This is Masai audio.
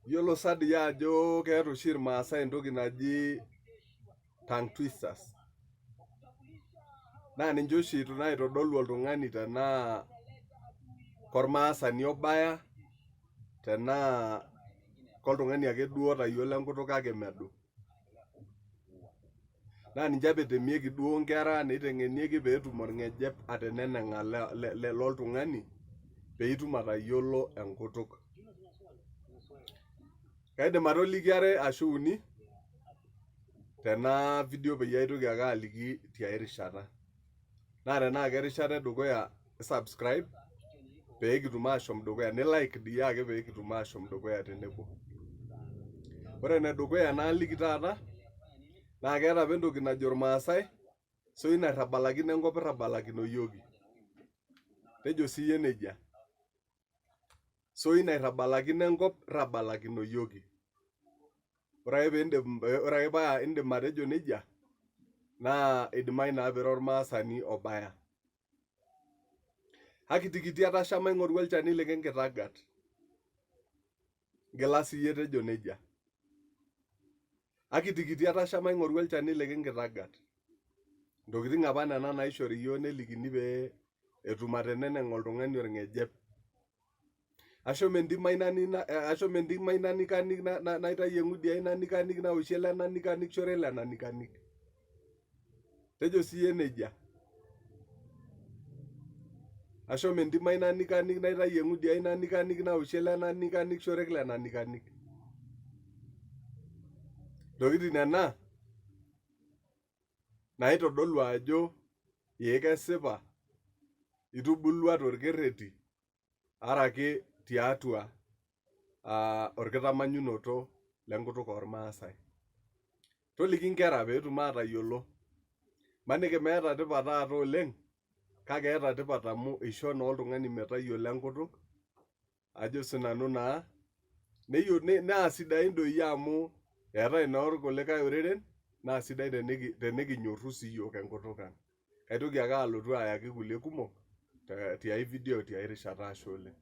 Yiolo sadi ajo keeta oshi irmaasai entoki naji tongue twisters. Naa ninche oshi naitodolu oltung'ani tenaa kormaasani obaya, tenaa koltung'ani ake duo otayiolo enkutuk kake medup. Naa ninche apa etemieki duo nkera, neiteng'enieki peetum orng'ejep ateneneng'a loltung'ani peitum atayiolo enkutuk. Kaidim atoliki are ashu uni tena video peyie aitoki ake aliki tiai rishata. Naa tenaa kerishata edukuya subscribe peekitum ashom dukuya, nilike dii ake peekitum ashom dukuya tenebo. Ore enedukuya naaliki taata naa keeta apa entoki najo irmaasai soi nairrabalakino enkop irrabalakino yiook. Tejo siiyie nejia. Soi nairrabalakino enkop irrabalakino yiook. Ore ake paa indim atejo nejia naa idimayu naa piira ormaasani obaya. Akitikiti atasha maing'oru olchani lekenkitagat. Ngila siiyie tejo nejia. Akitikiti atasha maing'oru olchani lekenkitagat. Ntokitin apa nena naishori yiook nelikini pee etum ateneneng'a oltung'ani orng'ejep. Ashomo entim ai nanikanik naitayu eng'udi ai nanikanik nawoshie ele nanikanik shore ele nanikanik. Tejo siiyie nejia. Ashomo entim ai nanikanik naitayu eng'udi ai nanikanik nawoshie ele nanikanik shore ele nanikanik. Ntokitin nena naitodolu ajo ee kesipa itubulua torkerreti araki tiatua orkitamanyunoto lenkutuk ormaasai. Toliki nkera peetum atayiolo. Maniki meeta tipat taata oleng, kake eeta tipat amu isho naa oltung'ani metayiolo enkutuk, ajo sinanu naa, naa sidain doi amu eetae naa irkulikae oreren naa sidai tenikinyorru siyiok enkutuk ang'. Kaitoki ake alotu ayaki kulie kumok tiai video tiai rishata, ashe oleng.